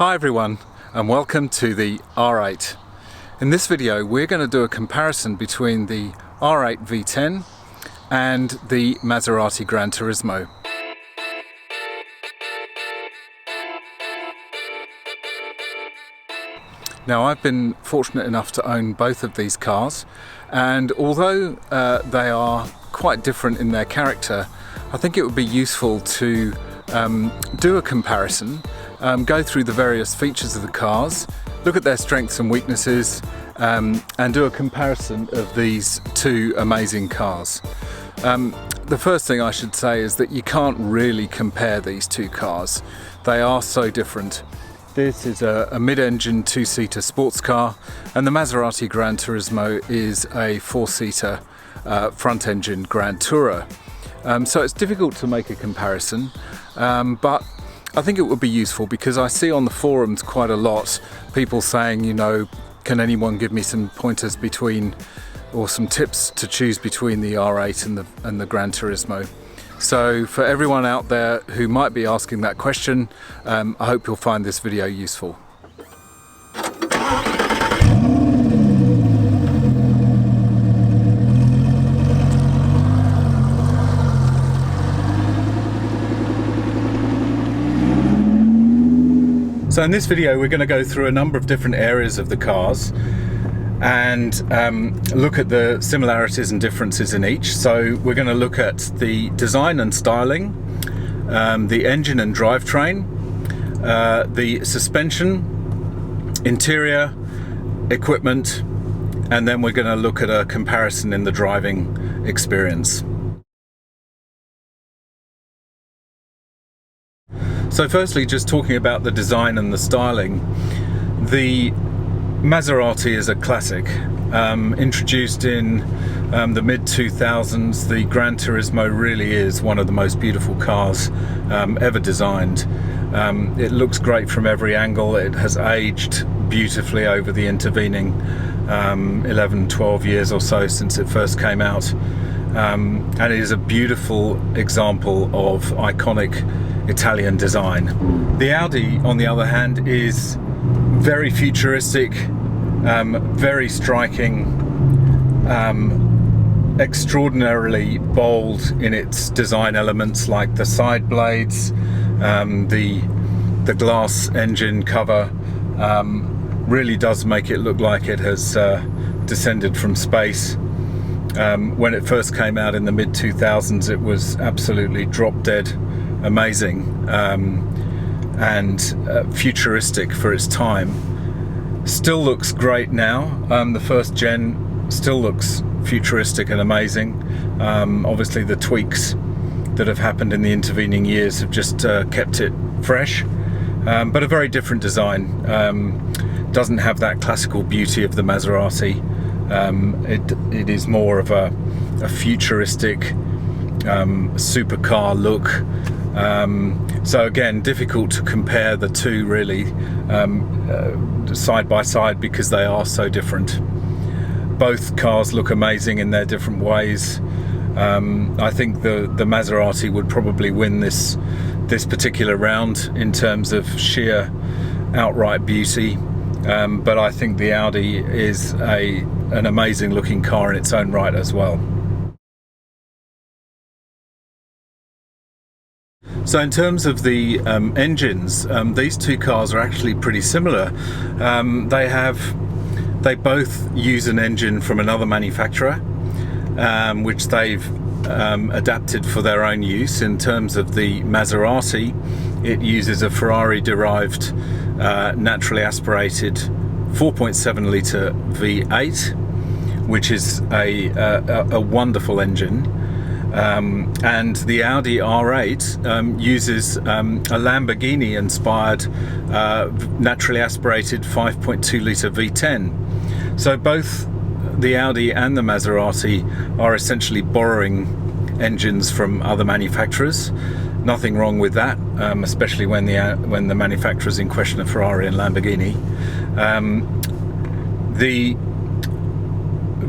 Hi everyone, and welcome to the R8. In this video we're going to do a comparison between the R8 V10 and the Maserati GranTurismo. Now, I've been fortunate enough to own both of these cars, and although they are quite different in their character, I think it would be useful to do a comparison, go through the various features of the cars, look at their strengths and weaknesses, and do a comparison of these two amazing cars. The first thing I should say is that you can't really compare these two cars. They are so different. This is a mid-engine two-seater sports car, and the Maserati GranTurismo is a four-seater front-engine Grand Tourer. So it's difficult to make a comparison, but I think it would be useful because I see on the forums quite a lot people saying, you know, can anyone give me some pointers between, or some tips to choose between the R8 and the GranTurismo. So for everyone out there who might be asking that question, I hope you'll find this video useful. So in this video we're going to go through a number of different areas of the cars and look at the similarities and differences in each. So we're going to look at the design and styling, the engine and drivetrain, the suspension, interior, equipment, and then we're going to look at a comparison in the driving experience. So firstly, just talking about the design and the styling, the Maserati is a classic. Introduced in the mid-2000s, the GranTurismo really is one of the most beautiful cars ever designed. It looks great from every angle. It has aged beautifully over the intervening 11-12 years or so since it first came out. And it is a beautiful example of iconic Italian design. The Audi, on the other hand, is very futuristic, very striking, extraordinarily bold in its design elements, like the side blades, the glass engine cover really does make it look like it has descended from space. When it first came out in the mid-2000s, it was absolutely drop-dead amazing and futuristic for its time. Still looks great now. The first gen still looks futuristic and amazing. Obviously the tweaks that have happened in the intervening years have just kept it fresh, but a very different design. Doesn't have that classical beauty of the Maserati. It is more of a futuristic supercar look. So again, difficult to compare the two really side by side because they are so different. Both cars look amazing in their different ways. I think the Maserati would probably win this particular round in terms of sheer outright beauty, but I think the Audi is an amazing looking car in its own right as well. So in terms of the engines, these two cars are actually pretty similar. They both use an engine from another manufacturer, which they've adapted for their own use. In terms of the Maserati, it uses a Ferrari-derived naturally aspirated 4.7 litre V8, which is a wonderful engine. And the Audi R8 uses a Lamborghini-inspired naturally aspirated 5.2 litre V10. So both the Audi and the Maserati are essentially borrowing engines from other manufacturers. Nothing wrong with that, especially when the manufacturers in question are Ferrari and Lamborghini. The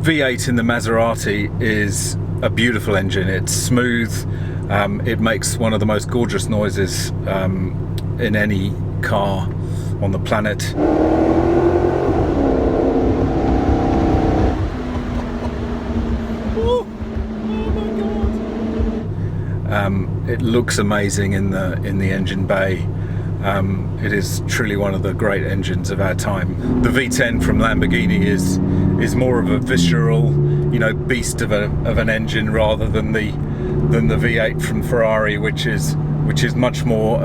V8 in the Maserati is a beautiful engine. It's smooth. It makes one of the most gorgeous noises in any car on the planet. It looks amazing in the engine bay. It is truly one of the great engines of our time. The V10 from Lamborghini is more of a visceral, you know, beast of an engine rather than the V8 from Ferrari, which is much more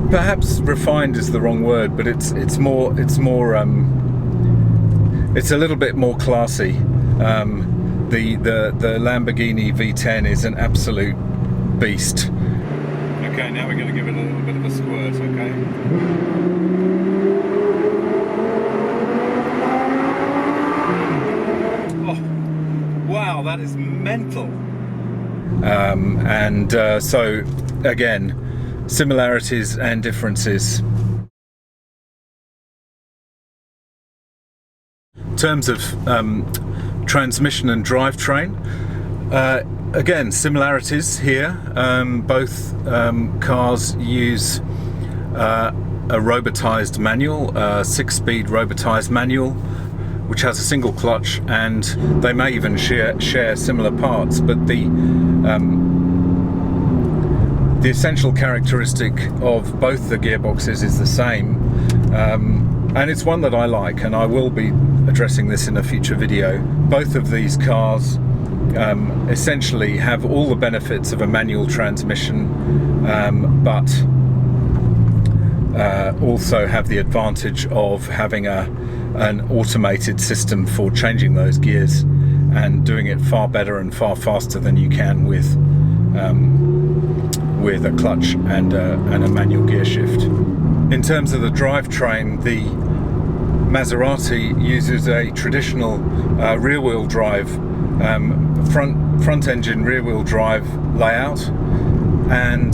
perhaps refined is the wrong word, but it's a little bit more classy. The Lamborghini V10 is an absolute beast. Okay, now we're going to give it a little bit of a squirt, okay? Oh, wow, that is mental. So, again, similarities and differences. In terms of transmission and drivetrain, again, similarities here. Both cars use a robotized manual, 6-speed robotized manual, which has a single clutch, and they may even share similar parts, but the essential characteristic of both the gearboxes is the same, and it's one that I like, and I will be addressing this in a future video. Both of these cars essentially have all the benefits of a manual transmission, but also have the advantage of having an automated system for changing those gears and doing it far better and far faster than you can with a clutch and a manual gear shift. In terms of the drivetrain, the Maserati uses a traditional rear-wheel drive, front engine rear-wheel drive layout, and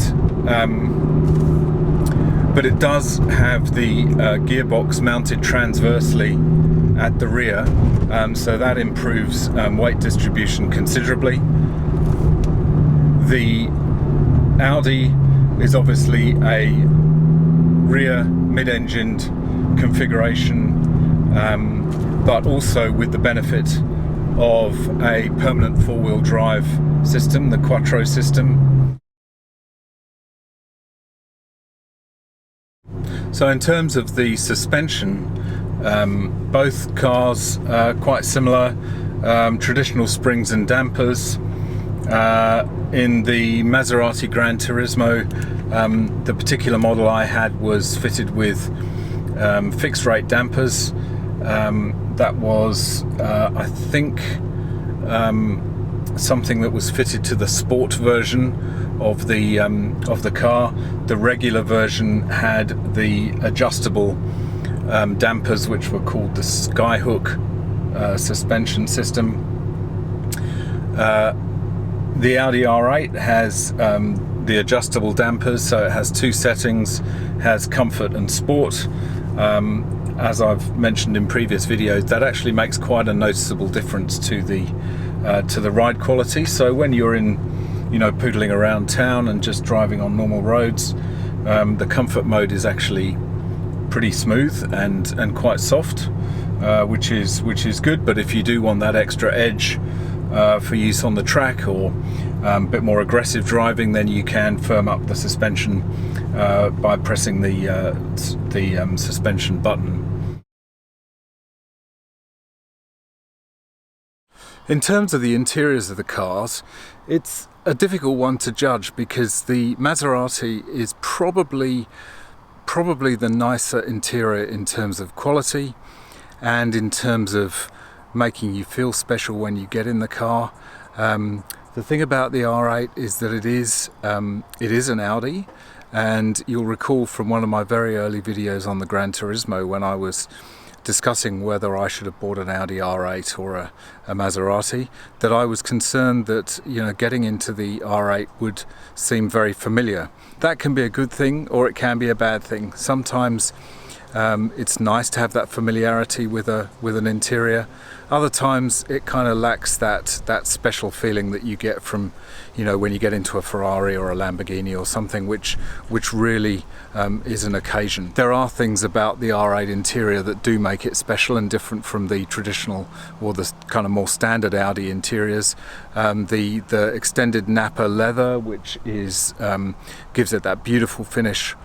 but it does have the gearbox mounted transversely at the rear, so that improves weight distribution considerably. The Audi is obviously a rear mid-engined configuration, but also with the benefit of a permanent four-wheel drive system, the Quattro system. So in terms of the suspension, both cars are quite similar, traditional springs and dampers. In the Maserati GranTurismo, the particular model I had was fitted with fixed rate dampers. That was, I think, something that was fitted to the sport version of the car. The regular version had the adjustable dampers, which were called the Skyhook suspension system. The Audi R8 has the adjustable dampers, so it has two settings, has comfort and sport. As I've mentioned in previous videos, that actually makes quite a noticeable difference to the ride quality. So when you're in, you know, poodling around town and just driving on normal roads, the comfort mode is actually pretty smooth and quite soft, which is good. But if you do want that extra edge for use on the track or a bit more aggressive driving, then you can firm up the suspension by pressing the suspension button. In terms of the interiors of the cars, it's a difficult one to judge because the Maserati is probably the nicer interior in terms of quality and in terms of making you feel special when you get in the car. The thing about the R8 is that it is an Audi, and you'll recall from one of my very early videos on the GranTurismo when I was discussing whether I should have bought an Audi R8 or a Maserati, that I was concerned that, you know, getting into the R8 would seem very familiar. That can be a good thing or it can be a bad thing. Sometimes It's nice to have that familiarity with an interior. Other times it kind of lacks that special feeling that you get from, when you get into a Ferrari or a Lamborghini or something which really is an occasion. There are things about the R8 interior that do make it special and different from the traditional or the kind of more standard Audi interiors. The extended Nappa leather, which is gives it that beautiful finish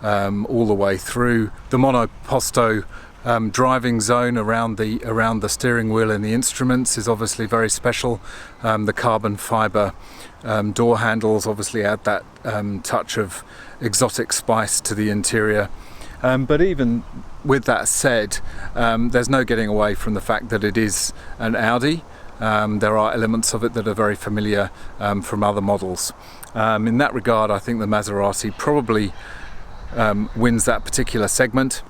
all the way through. The monoposto driving zone around the steering wheel and the instruments is obviously very special. The carbon fibre door handles obviously add that touch of exotic spice to the interior. But even with that said, there's no getting away from the fact that it is an Audi. There are elements of it that are very familiar from other models. In that regard, I think the Maserati probably wins that particular segment.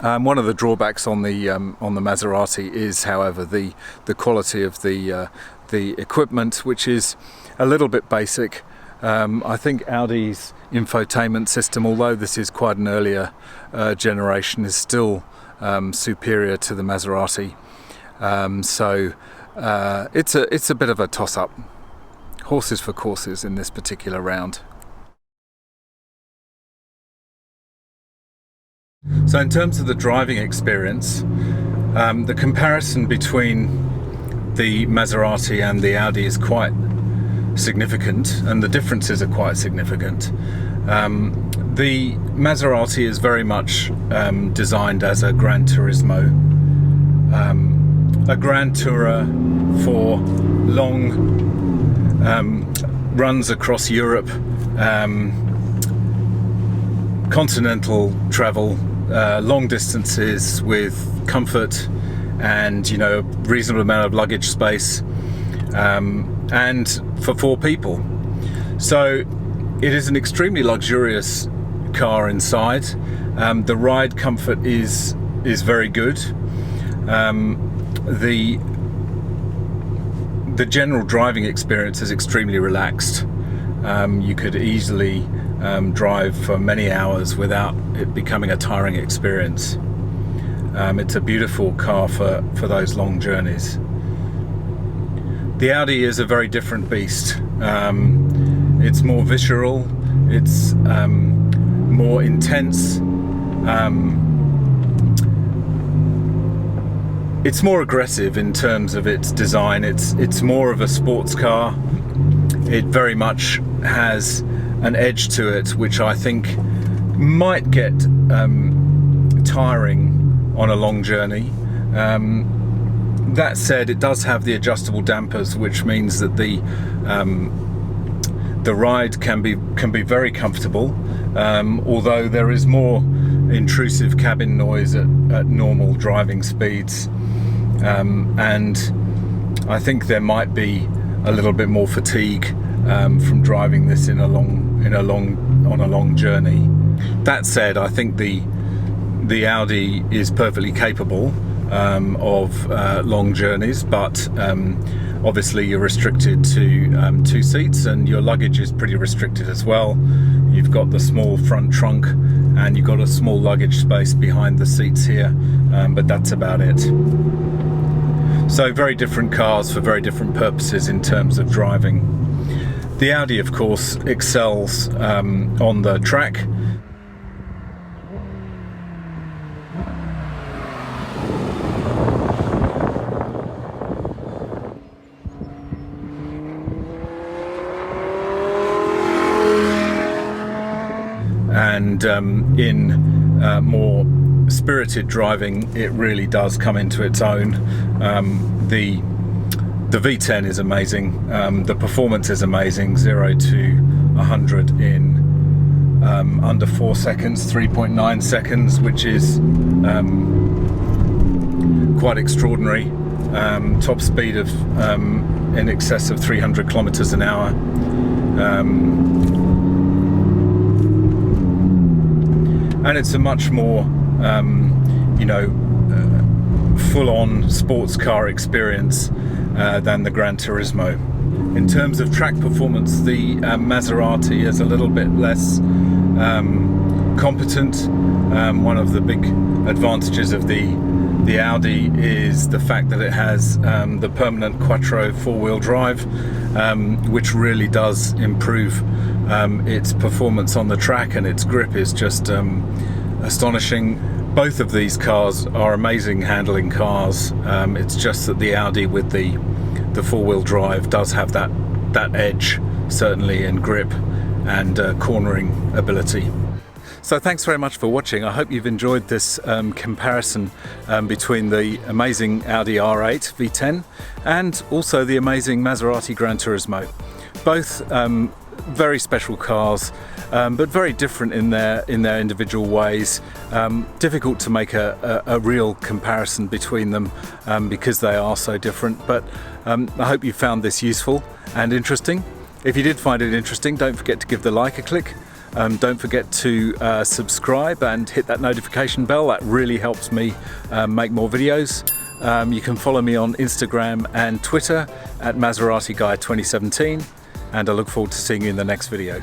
One of the drawbacks on the Maserati is, however, the quality of the equipment, which is a little bit basic. I think Audi's infotainment system, although this is quite an earlier generation, is still superior to the Maserati. So it's a bit of a toss-up. Horses for courses in this particular round. So in terms of the driving experience, the comparison between the Maserati and the Audi is quite significant, and the differences are quite significant. The Maserati is very much designed as a GranTurismo, a Grand Tourer for long runs across Europe, continental travel, long distances with comfort and a reasonable amount of luggage space, and for 4 people. So it is an extremely luxurious car inside. The ride comfort is very good. The general driving experience is extremely relaxed. You could easily drive for many hours without it becoming a tiring experience. It's a beautiful car for those long journeys. The Audi is a very different beast. It's more visceral, it's more intense, it's more aggressive in terms of its design. It's more of a sports car. It very much has an edge to it which I think might get tiring on a long journey. That said, it does have the adjustable dampers, which means that the ride can be very comfortable, although there is more intrusive cabin noise at normal driving speeds, and I think there might be a little bit more fatigue from driving this on a long journey. That said, I think the Audi is perfectly capable of long journeys, but obviously you're restricted to 2 seats, and your luggage is pretty restricted as well. You've got the small front trunk and you've got a small luggage space behind the seats here, but that's about it. So very different cars for very different purposes in terms of driving. The Audi, of course, excels on the track. And in more spirited driving, it really does come into its own. The V10 is amazing. The performance is amazing. 0 to 100 in under 4 seconds, 3.9 seconds, which is quite extraordinary. Top speed of in excess of 300 kilometers an hour. And it's a much more full-on sports car experience than the GranTurismo. In terms of track performance, the Maserati is a little bit less competent. One of the big advantages of the Audi is the fact that it has the permanent Quattro four-wheel drive, which really does improve its performance on the track, and its grip is just astonishing. Both of these cars are amazing handling cars. It's just that the Audi with the four-wheel drive does have that edge, certainly, in grip and cornering ability. So thanks very much for watching. I hope you've enjoyed this comparison between the amazing Audi R8 V10 and also the amazing Maserati GranTurismo. Both very special cars, but very different in their individual ways. Difficult to make a real comparison between them because they are so different, but I hope you found this useful and interesting. If you did find it interesting, don't forget to give the like a click. Don't forget to subscribe and hit that notification bell. That really helps me make more videos. You can follow me on Instagram and Twitter at Maserati Guy 2017, and I look forward to seeing you in the next video.